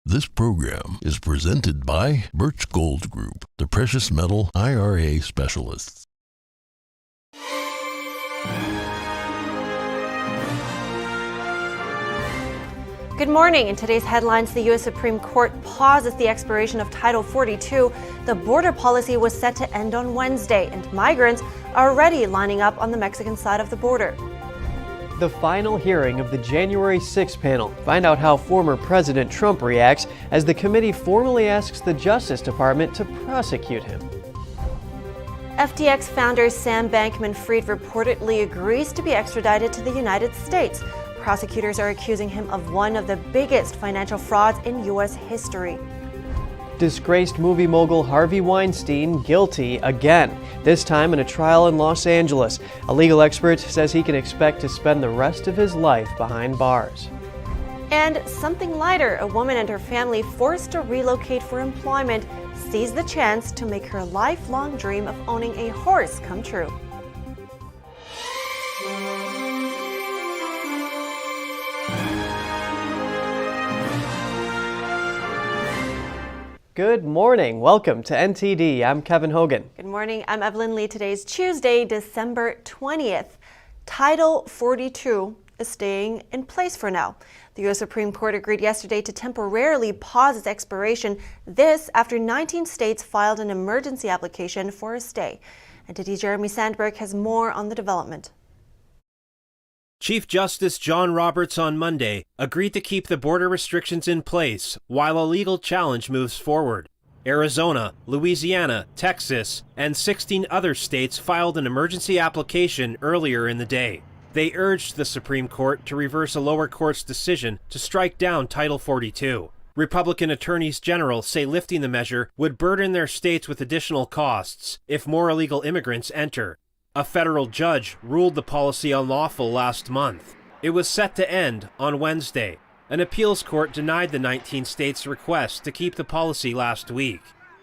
This program is presented by Birch Gold Group, the precious metal IRA specialists. Good morning. In today's headlines, the U.S. Supreme Court pauses the expiration of Title 42. The border policy was set to end on Wednesday, and migrants are already lining up on the Mexican side of the border. The final hearing of the January 6 panel. Find out how former President Trump reacts as the committee formally asks the Justice Department to prosecute him. FTX founder Sam Bankman-Fried reportedly agrees to be extradited to the United States. Prosecutors are accusing him of one of the biggest financial frauds in U.S. history. Disgraced movie mogul Harvey Weinstein guilty again, this time in a trial in Los Angeles. A legal expert says he can expect to spend the rest of his life behind bars. And something lighter, a woman and her family forced to relocate for employment seized the chance to make her lifelong dream of owning a horse come true. Good morning. Welcome to NTD. I'm Kevin Hogan. Good morning. I'm Evelyn Lee. Today's Tuesday, December 20th. Title 42 is staying in place for now. The U.S. Supreme Court agreed yesterday to temporarily pause its expiration. This after 19 states filed an emergency application for a stay. NTD Jeremy Sandberg has more on the development. Chief Justice John Roberts on Monday agreed to keep the border restrictions in place while a legal challenge moves forward. Arizona, Louisiana, Texas, and 16 other states filed an emergency application earlier in the day. They urged the Supreme Court to reverse a lower court's decision to strike down Title 42. Republican attorneys general say lifting the measure would burden their states with additional costs if more illegal immigrants enter. A federal judge ruled the policy unlawful last month. It was set to end on Wednesday. An appeals court denied the 19 states' request to keep the policy last week.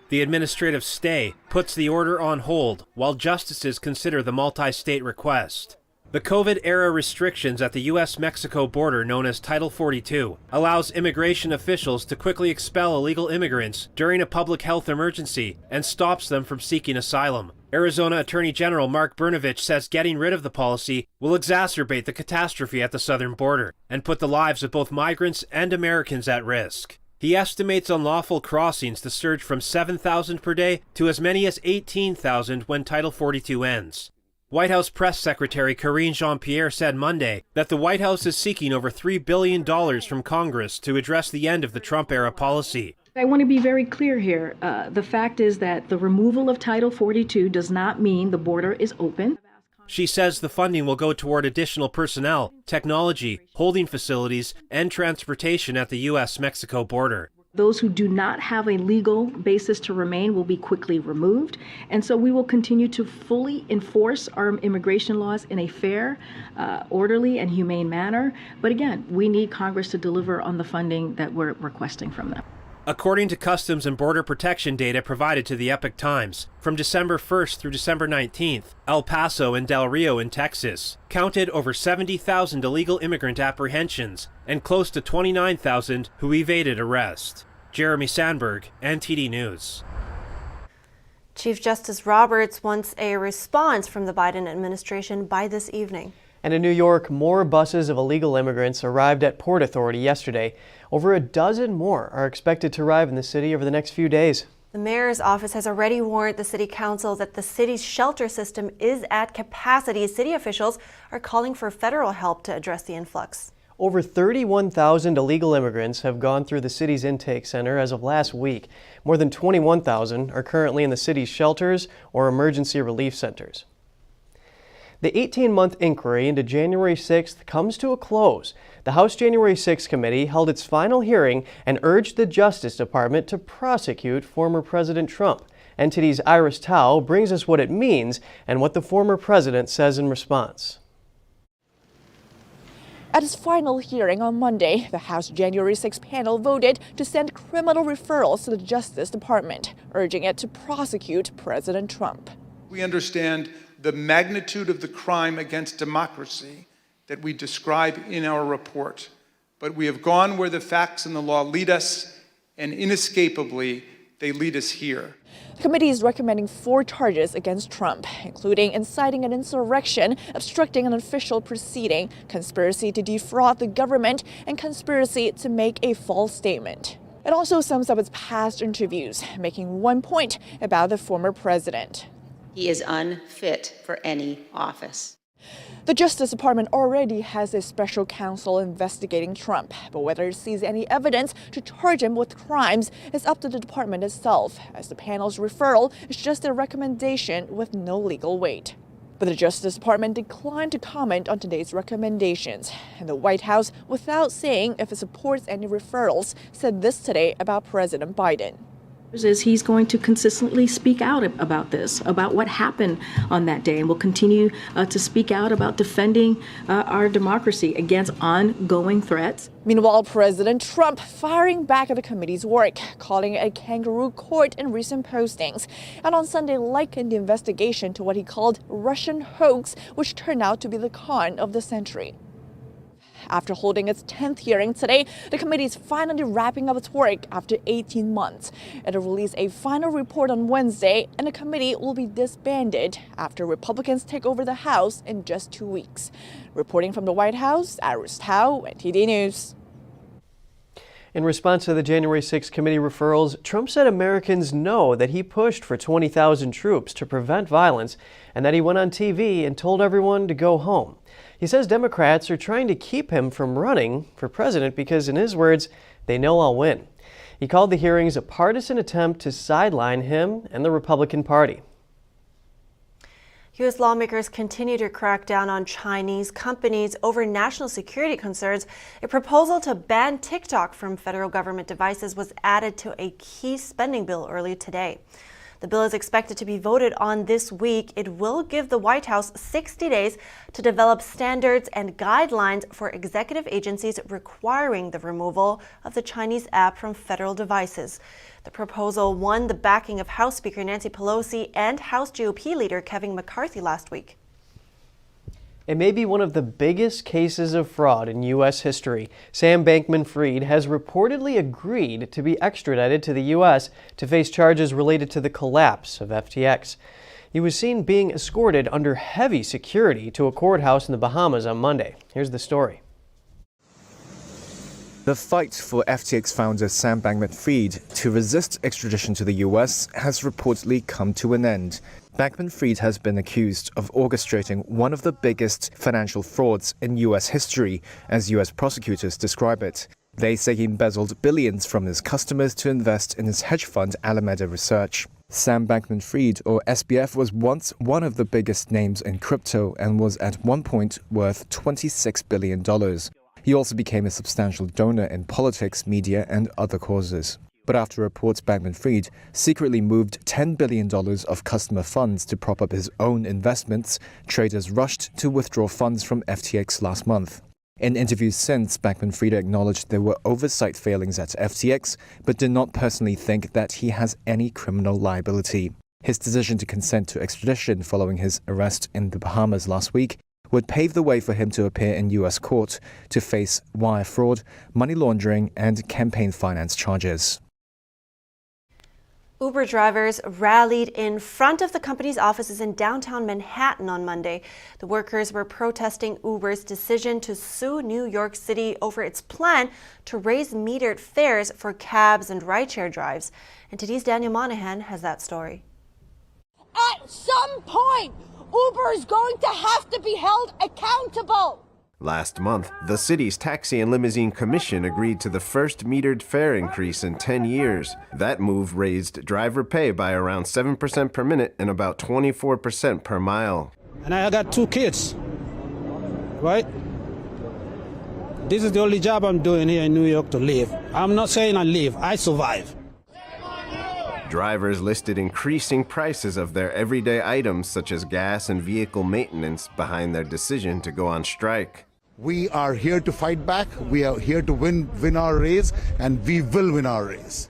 The administrative stay puts the order on hold while justices consider the multi-state request. The COVID-era restrictions at the U.S.-Mexico border, known as Title 42, allows immigration officials to quickly expel illegal immigrants during a public health emergency and stops them from seeking asylum. Arizona Attorney General Mark Brnovich says getting rid of the policy will exacerbate the catastrophe at the southern border and put the lives of both migrants and Americans at risk. He estimates unlawful crossings to surge from 7,000 per day to as many as 18,000 when Title 42 ends. White House Press Secretary Karine Jean-Pierre said Monday that the White House is seeking over $3 billion from Congress to address the end of the Trump-era policy. I want to be very clear here. The fact is that the removal of Title 42 does not mean the border is open. She says the funding will go toward additional personnel, technology, holding facilities, and transportation at the U.S.-Mexico border. Those who do not have a legal basis to remain will be quickly removed. And so we will continue to fully enforce our immigration laws in a fair, orderly, and humane manner. But again, we need Congress to deliver on the funding that we're requesting from them. According to Customs and Border Protection data provided to the Epoch Times, from December 1st through December 19th, El Paso and Del Rio in Texas counted over 70,000 illegal immigrant apprehensions and close to 29,000 who evaded arrest. Jeremy Sandberg, NTD News. Chief Justice Roberts wants a response from the Biden administration by this evening. And in New York, more buses of illegal immigrants arrived at Port Authority yesterday. Over a dozen more are expected to arrive in the city over the next few days. The mayor's office has already warned the city council that the city's shelter system is at capacity. City officials are calling for federal help to address the influx. Over 31,000 illegal immigrants have gone through the city's intake center as of last week. More than 21,000 are currently in the city's shelters or emergency relief centers. The 18-month inquiry into January 6th comes to a close. The House January 6th committee held its final hearing and urged the Justice Department to prosecute former President Trump. NTD's Iris Tao brings us what it means and what the former president says in response. At its final hearing on Monday, the House January 6 panel voted to send criminal referrals to the Justice Department, urging it to prosecute President Trump. We understand the magnitude of the crime against democracy that we describe in our report. But we have gone where the facts and the law lead us, and inescapably, they lead us here. The committee is recommending 4 charges against Trump, including inciting an insurrection, obstructing an official proceeding, conspiracy to defraud the government, and conspiracy to make a false statement. It also sums up its past interviews, making one point about the former president. He is unfit for any office. The Justice Department already has a special counsel investigating Trump, but whether it sees any evidence to charge him with crimes is up to the department itself, as the panel's referral is just a recommendation with no legal weight. But the Justice Department declined to comment on today's recommendations, and the White House, without saying if it supports any referrals, said this today about President Biden. Is he's going to consistently speak out about this, about what happened on that day, and will continue to speak out about defending our democracy against ongoing threats. Meanwhile, President Trump firing back at the committee's work, calling it a kangaroo court in recent postings, and on Sunday likened the investigation to what he called Russian hoax, which turned out to be the con of the century. After holding its 10th hearing today, the committee is finally wrapping up its work after 18 months. It'll release a final report on Wednesday, and the committee will be disbanded after Republicans take over the House in just 2 weeks. Reporting from the White House, Iris Tao, NTD News. In response to the January 6 committee referrals, Trump said Americans know that he pushed for 20,000 troops to prevent violence and that he went on TV and told everyone to go home. He says Democrats are trying to keep him from running for president because, in his words, they know I'll win. He called the hearings a partisan attempt to sideline him and the Republican Party. U.S. lawmakers continue to crack down on Chinese companies over national security concerns. A proposal to ban TikTok from federal government devices was added to a key spending bill early today. The bill is expected to be voted on this week. It will give the White House 60 days to develop standards and guidelines for executive agencies requiring the removal of the Chinese app from federal devices. The proposal won the backing of House Speaker Nancy Pelosi and House GOP leader Kevin McCarthy last week. It may be one of the biggest cases of fraud in U.S. history. Sam Bankman-Fried has reportedly agreed to be extradited to the U.S. to face charges related to the collapse of FTX. He was seen being escorted under heavy security to a courthouse in the Bahamas on Monday. Here's the story. The fight for FTX founder Sam Bankman-Fried to resist extradition to the U.S. has reportedly come to an end. Bankman-Fried has been accused of orchestrating one of the biggest financial frauds in U.S. history, as U.S. prosecutors describe it. They say he embezzled billions from his customers to invest in his hedge fund Alameda Research. Sam Bankman-Fried, or SBF, was once one of the biggest names in crypto and was at one point worth $26 billion. He also became a substantial donor in politics, media, and other causes. But after reports Bankman-Fried secretly moved $10 billion of customer funds to prop up his own investments, traders rushed to withdraw funds from FTX last month. In interviews since, Bankman-Fried acknowledged there were oversight failings at FTX, but did not personally think that he has any criminal liability. His decision to consent to extradition following his arrest in the Bahamas last week would pave the way for him to appear in U.S. court to face wire fraud, money laundering, and campaign finance charges. Uber drivers rallied in front of the company's offices in downtown Manhattan on Monday. The workers were protesting Uber's decision to sue New York City over its plan to raise metered fares for cabs and rideshare drives. And today's Daniel Monahan has that story. At some point, Uber is going to have to be held accountable. Last month, the city's Taxi and Limousine Commission agreed to the first metered fare increase in 10 years. That move raised driver pay by around 7% per minute and about 24% per mile. And I got 2 kids, right? This is the only job I'm doing here in New York to live. I'm not saying I live, I survive. Drivers listed increasing prices of their everyday items such as gas and vehicle maintenance behind their decision to go on strike. We are here to fight back. We are here to win our race, and we will win our race.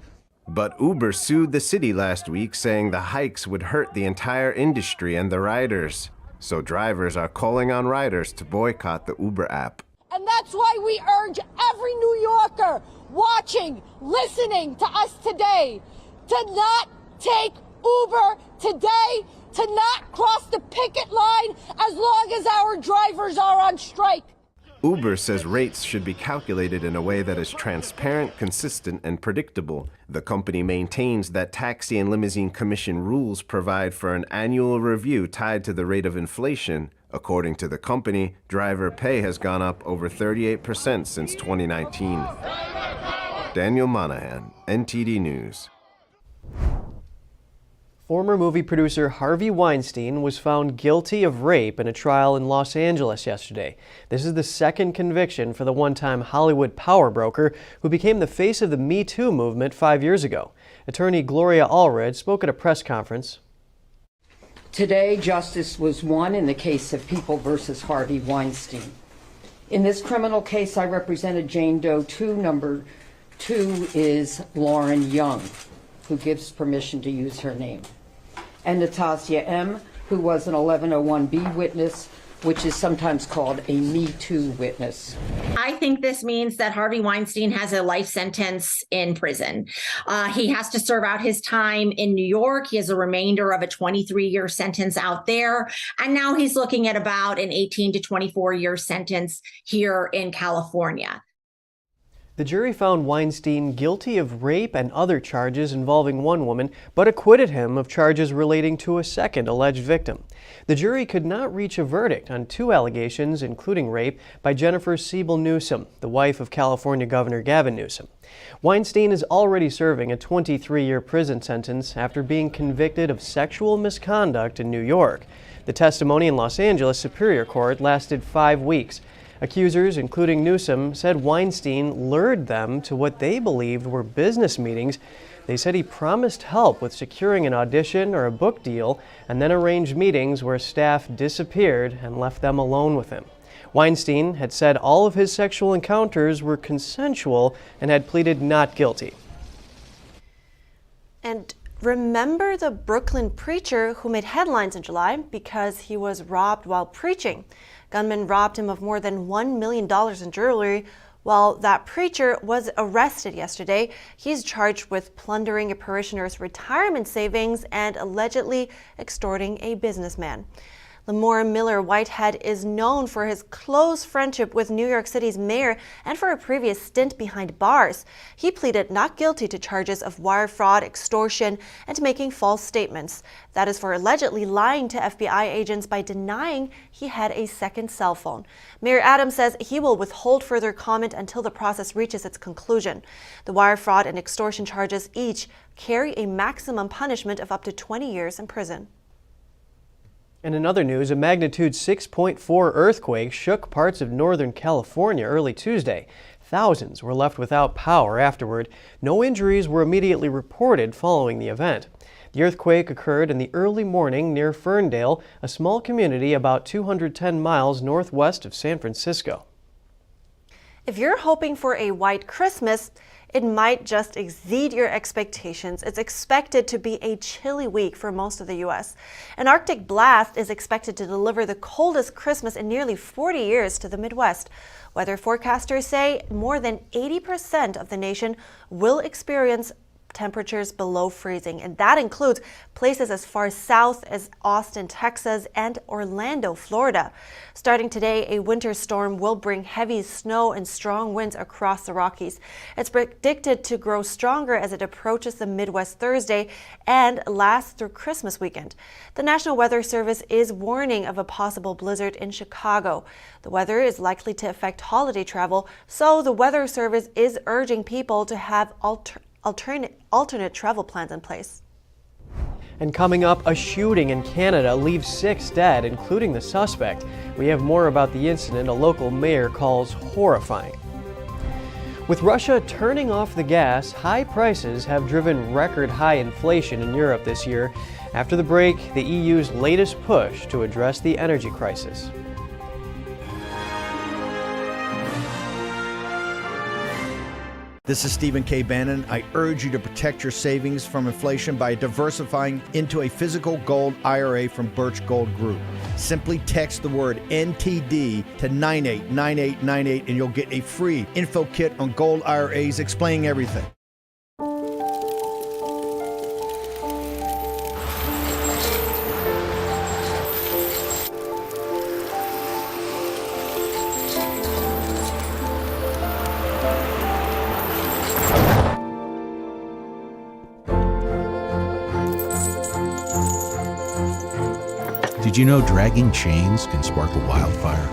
But Uber sued the city last week, saying the hikes would hurt the entire industry and the riders. So drivers are calling on riders to boycott the Uber app. And that's why we urge every New Yorker watching, listening to us today, to not take Uber today, to not cross the picket line as long as our drivers are on strike. Uber says rates should be calculated in a way that is transparent, consistent, and predictable. The company maintains that taxi and limousine commission rules provide for an annual review tied to the rate of inflation. According to the company, driver pay has gone up over 38% since 2019. Daniel Monahan, NTD News. Former movie producer Harvey Weinstein was found guilty of rape in a trial in Los Angeles yesterday. This is the second conviction for the one-time Hollywood power broker who became the face of the Me Too movement 5 years ago. Attorney Gloria Allred spoke at a press conference. Today, justice was won in the case of People versus Harvey Weinstein. In this criminal case, I represented Jane Doe 2. Number 2 is Lauren Young, who gives permission to use her name, and Natasha M., who was an 1101B witness, which is sometimes called a Me Too witness. I think this means that Harvey Weinstein has a life sentence in prison. He has to serve out his time in New York. He has a remainder of a 23-year sentence out there. And now he's looking at about an 18 to 24-year sentence here in California. The jury found Weinstein guilty of rape and other charges involving one woman, but acquitted him of charges relating to a second alleged victim. The jury could not reach a verdict on 2 allegations, including rape, by Jennifer Siebel Newsom, the wife of California Governor Gavin Newsom. Weinstein is already serving a 23-year prison sentence after being convicted of sexual misconduct in New York. The testimony in Los Angeles Superior Court lasted 5 weeks. Accusers, including Newsom, said Weinstein lured them to what they believed were business meetings. They said he promised help with securing an audition or a book deal and then arranged meetings where staff disappeared and left them alone with him. Weinstein had said all of his sexual encounters were consensual and had pleaded not guilty. And remember the Brooklyn preacher who made headlines in July because he was robbed while preaching? Gunmen robbed him of more than $1 million in jewelry. While that preacher was arrested yesterday, he's charged with plundering a parishioner's retirement savings and allegedly extorting a businessman. Lamore Miller Whitehead is known for his close friendship with New York City's mayor and for a previous stint behind bars. He pleaded not guilty to charges of wire fraud, extortion, and making false statements. That is for allegedly lying to FBI agents by denying he had a second cell phone. Mayor Adams says he will withhold further comment until the process reaches its conclusion. The wire fraud and extortion charges each carry a maximum punishment of up to 20 years in prison. And in other news, a magnitude 6.4 earthquake shook parts of Northern California early Tuesday. Thousands were left without power afterward. No injuries were immediately reported following the event. The earthquake occurred in the early morning near Ferndale, a small community about 210 miles northwest of San Francisco. If you're hoping for a white Christmas, it might just exceed your expectations. It's expected to be a chilly week for most of the U.S. An Arctic blast is expected to deliver the coldest Christmas in nearly 40 years to the Midwest. Weather forecasters say more than 80% of the nation will experience temperatures below freezing, and that includes places as far south as Austin, Texas, and Orlando, Florida. Starting today, a winter storm will bring heavy snow and strong winds across the Rockies. It's predicted to grow stronger as it approaches the Midwest Thursday and lasts through Christmas weekend. The National Weather Service is warning of a possible blizzard in Chicago. The weather is likely to affect holiday travel, so the Weather Service is urging people to have alternate travel plans in place. And coming up, a shooting in Canada leaves 6 dead, including the suspect. We have more about the incident a local mayor calls horrifying. With Russia turning off the gas, high prices have driven record high inflation in Europe this year. After the break, the EU's latest push to address the energy crisis. This is Stephen K. Bannon. I urge you to protect your savings from inflation by diversifying into a physical gold IRA from Birch Gold Group. Simply text the word NTD to 989898 and you'll get a free info kit on gold IRAs explaining everything. Did you know dragging chains can spark a wildfire?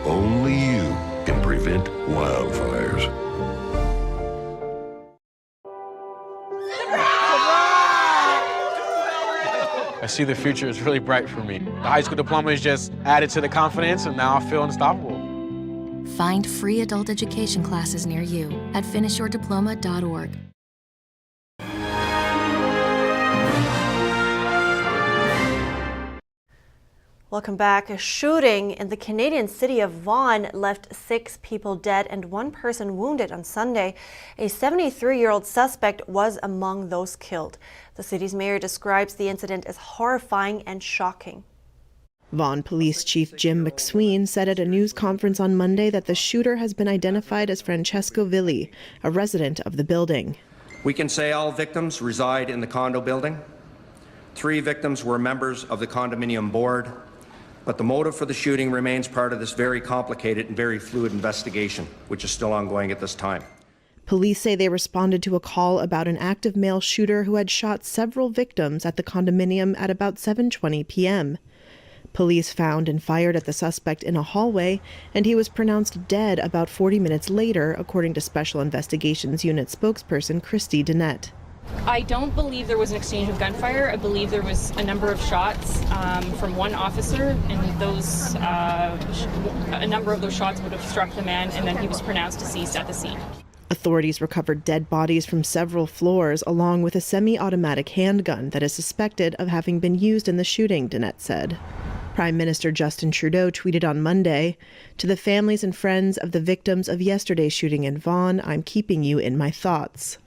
Only you can prevent wildfires. I see the future is really bright for me. The high school diploma is just added to the confidence, and now I feel unstoppable. Find free adult education classes near you at finishyourdiploma.org. Welcome back. A shooting in the Canadian city of Vaughan left 6 people dead and 1 person wounded on Sunday. A 73-year-old suspect was among those killed. The city's mayor describes the incident as horrifying and shocking. Vaughan Police Chief Jim McSween said at a news conference on Monday that the shooter has been identified as Francesco Villi, a resident of the building. We can say all victims reside in the condo building. 3 victims were members of the condominium board. But the motive for the shooting remains part of this very complicated and very fluid investigation, which is still ongoing at this time. Police say they responded to a call about an active male shooter who had shot several victims at the condominium at about 7:20 p.m. Police found and fired at the suspect in a hallway, and he was pronounced dead about 40 minutes later, according to Special Investigations Unit spokesperson Christy Dennett. I don't believe there was an exchange of gunfire. I believe there was a number of shots from one officer, and those a number of those shots would have struck the man, and then he was pronounced deceased at the scene. Authorities recovered dead bodies from several floors, along with a semi-automatic handgun that is suspected of having been used in the shooting, Dennett said. Prime Minister Justin Trudeau tweeted on Monday, "To the families and friends of the victims of yesterday's shooting in Vaughan, I'm keeping you in my thoughts."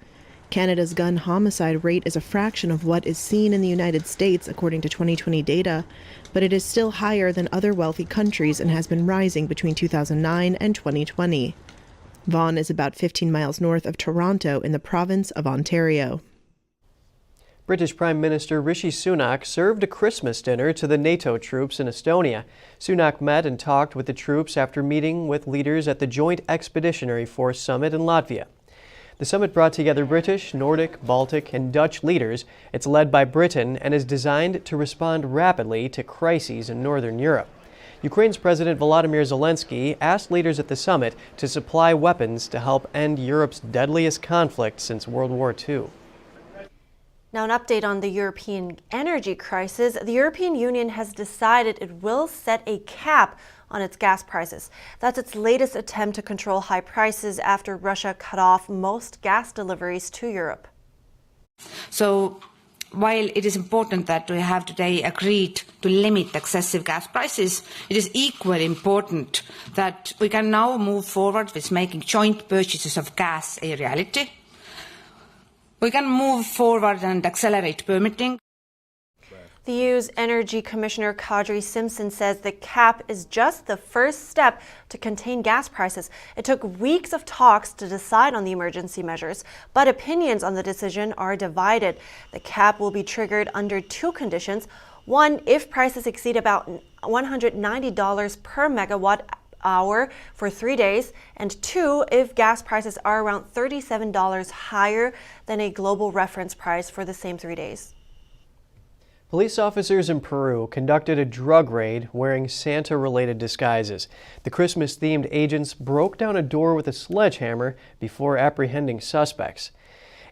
Canada's gun homicide rate is a fraction of what is seen in the United States, according to 2020 data, but it is still higher than other wealthy countries and has been rising between 2009 and 2020. Vaughan is about 15 miles north of Toronto in the province of Ontario. British Prime Minister Rishi Sunak served a Christmas dinner to the NATO troops in Estonia. Sunak met and talked with the troops after meeting with leaders at the Joint Expeditionary Force Summit in Latvia. The summit brought together British, Nordic, Baltic, and Dutch leaders. It's led by Britain and is designed to respond rapidly to crises in Northern Europe. Ukraine's President Volodymyr Zelensky asked leaders at the summit to supply weapons to help end Europe's deadliest conflict since World War II. Now, an update on the European energy crisis. The European Union has decided it will set a cap on its gas prices. That's its latest attempt to control high prices after Russia cut off most gas deliveries to Europe. So, while it is important that we have today agreed to limit excessive gas prices, it is equally important that we can now move forward with making joint purchases of gas a reality. We can move forward and accelerate permitting. The EU's Energy Commissioner Kadri Simpson says the cap is just the first step to contain gas prices. It took weeks of talks to decide on the emergency measures, but opinions on the decision are divided. The cap will be triggered under 2 conditions. One, if prices exceed about $190 per megawatt hour for 3 days, and 2, if gas prices are around $37 higher than a global reference price for the same 3 days. Police officers in Peru conducted a drug raid wearing Santa-related disguises. The Christmas-themed agents broke down a door with a sledgehammer before apprehending suspects.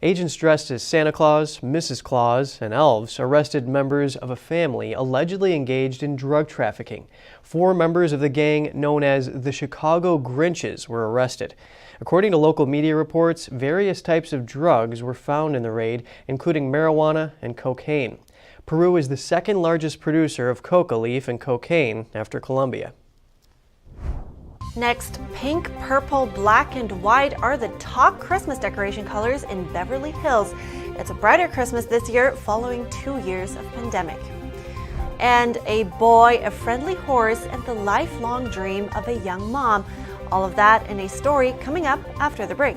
Agents dressed as Santa Claus, Mrs. Claus, and elves arrested members of a family allegedly engaged in drug trafficking. 4 members of the gang known as the Chicago Grinches were arrested. According to local media reports, various types of drugs were found in the raid, including marijuana and cocaine. Peru is the second largest producer of coca leaf and cocaine after Colombia. Next, pink, purple, black, and white are the top Christmas decoration colors in Beverly Hills. It's a brighter Christmas this year following 2 years of pandemic. And a boy, a friendly horse, and the lifelong dream of a young mom. All of that in a story coming up after the break.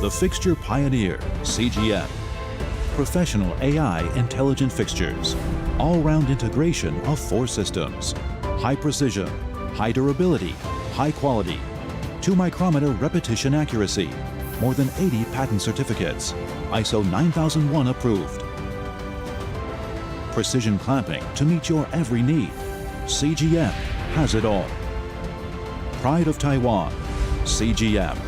The Fixture Pioneer, CGM. Professional AI intelligent fixtures. All-round integration of 4 systems. High precision, high durability, high quality. 2-micrometer repetition accuracy. More than 80 patent certificates. ISO 9001 approved. Precision clamping to meet your every need. CGM has it all. Pride of Taiwan, CGM.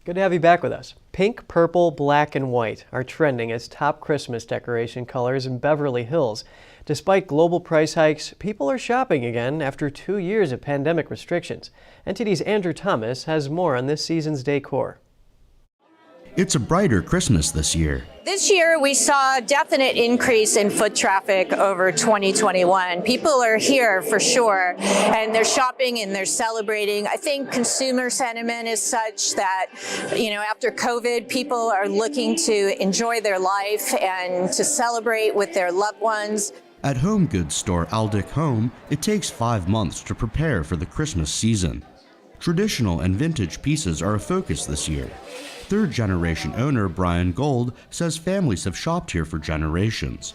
Good to have you back with us. Pink, purple, black, and white are trending as top Christmas decoration colors in Beverly Hills. Despite global price hikes, people are shopping again after 2 years of pandemic restrictions. NTD's Andrew Thomas has more on this season's decor. It's a brighter Christmas this year. This year, we saw a definite increase in foot traffic over 2021. People are here for sure, and they're shopping and they're celebrating. I think consumer sentiment is such that, after COVID, people are looking to enjoy their life and to celebrate with their loved ones. At home goods store Aldic Home, it takes 5 months to prepare for the Christmas season. Traditional and vintage pieces are a focus this year. Third-generation owner Brian Gold says families have shopped here for generations.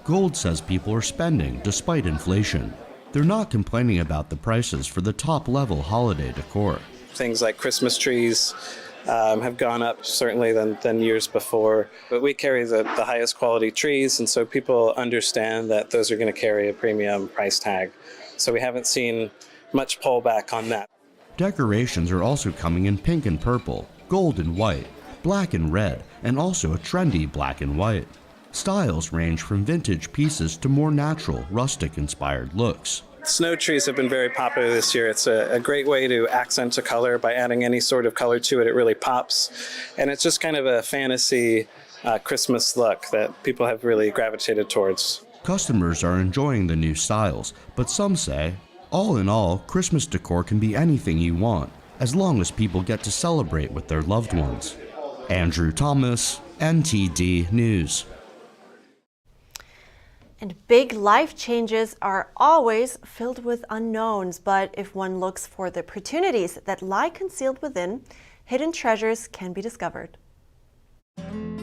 Gold says people are spending despite inflation. They're not complaining about the prices for the top-level holiday decor. Things like Christmas trees have gone up certainly than years before, but we carry the highest quality trees, and so people understand that those are going to carry a premium price tag. So we haven't seen much pullback on that. Decorations are also coming in pink and purple, gold and white, black and red, and also a trendy black and white. Styles range from vintage pieces to more natural, rustic-inspired looks. Snow trees have been very popular this year. It's a great way to accent a color by adding any sort of color to it. It really pops. And it's just kind of a fantasy Christmas look that people have really gravitated towards. Customers are enjoying the new styles, but some say, all in all, Christmas decor can be anything you want, as long as people get to celebrate with their loved ones. Andrew Thomas, NTD News. And big life changes are always filled with unknowns, but if one looks for the opportunities that lie concealed within, hidden treasures can be discovered.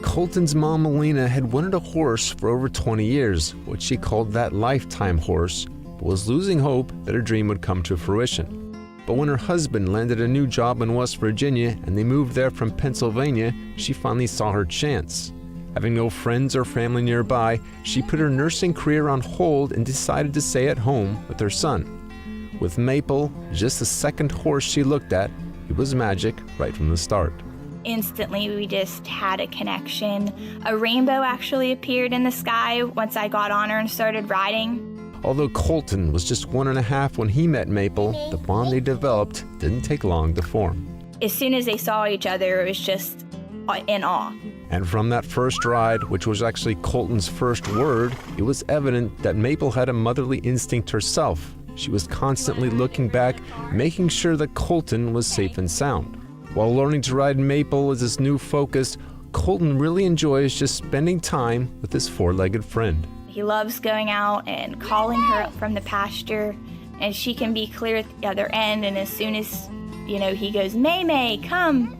Colton's mom, Melina, had wanted a horse for over 20 years, what she called that lifetime horse, but was losing hope that her dream would come to fruition. But when her husband landed a new job in West Virginia and they moved there from Pennsylvania, she finally saw her chance. Having no friends or family nearby, she put her nursing career on hold and decided to stay at home with her son. With Maple, just the second horse she looked at, it was magic right from the start. Instantly, we just had a connection. A rainbow actually appeared in the sky once I got on her and started riding. Although Colton was just 1.5 when he met Maple, the bond they developed didn't take long to form. As soon as they saw each other, it was just in awe. And from that first ride, which was actually Colton's first word, it was evident that Maple had a motherly instinct herself. She was constantly looking back, making sure that Colton was safe and sound. While learning to ride Maple as his new focus, Colton really enjoys just spending time with his 4-legged friend. He loves going out and calling her up from the pasture, and she can be clear at the other end, and as soon as, he goes, May May, come,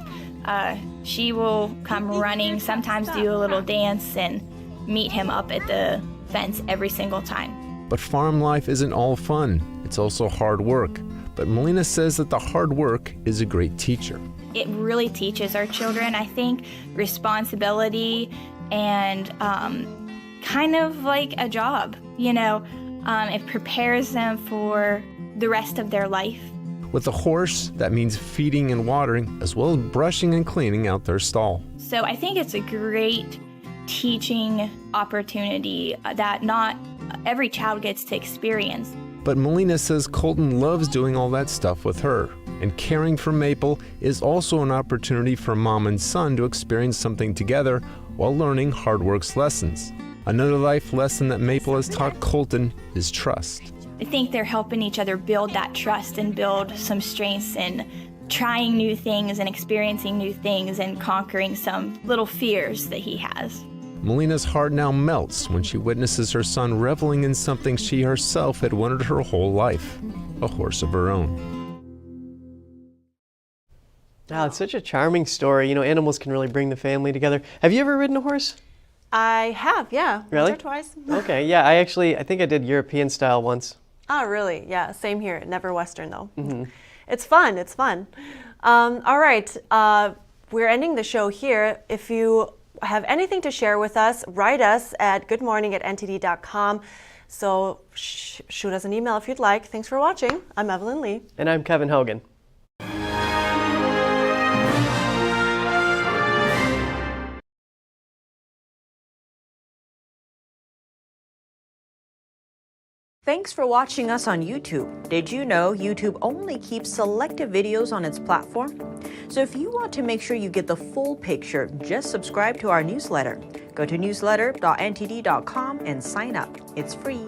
she will come running, sometimes do a little dance, and meet him up at the fence every single time. But farm life isn't all fun. It's also hard work. But Melina says that the hard work is a great teacher. It really teaches our children, I think, responsibility and kind of like a job, it prepares them for the rest of their life. With a horse, that means feeding and watering, as well as brushing and cleaning out their stall. So I think it's a great teaching opportunity that not every child gets to experience. But Melina says Colton loves doing all that stuff with her. And caring for Maple is also an opportunity for mom and son to experience something together while learning hard work's lessons. Another life lesson that Maple has taught Colton is trust. I think they're helping each other build that trust and build some strengths in trying new things and experiencing new things and conquering some little fears that he has. Melina's heart now melts when she witnesses her son reveling in something she herself had wanted her whole life, a horse of her own. Wow, it's such a charming story. You know, animals can really bring the family together. Have you ever ridden a horse? I have, yeah. Really? Once or twice. Okay, yeah, I think I did European style once. Oh, really? Yeah, same here. Never Western, though. Mm-hmm. It's fun. It's fun. All right. We're ending the show here. If you have anything to share with us, write us at goodmorning@ntd.com. So shoot us an email if you'd like. Thanks for watching. I'm Evelyn Lee. And I'm Kevin Hogan. Thanks for watching us on YouTube. Did you know YouTube only keeps selective videos on its platform? So if you want to make sure you get the full picture, just subscribe to our newsletter. Go to newsletter.ntd.com and sign up. It's free.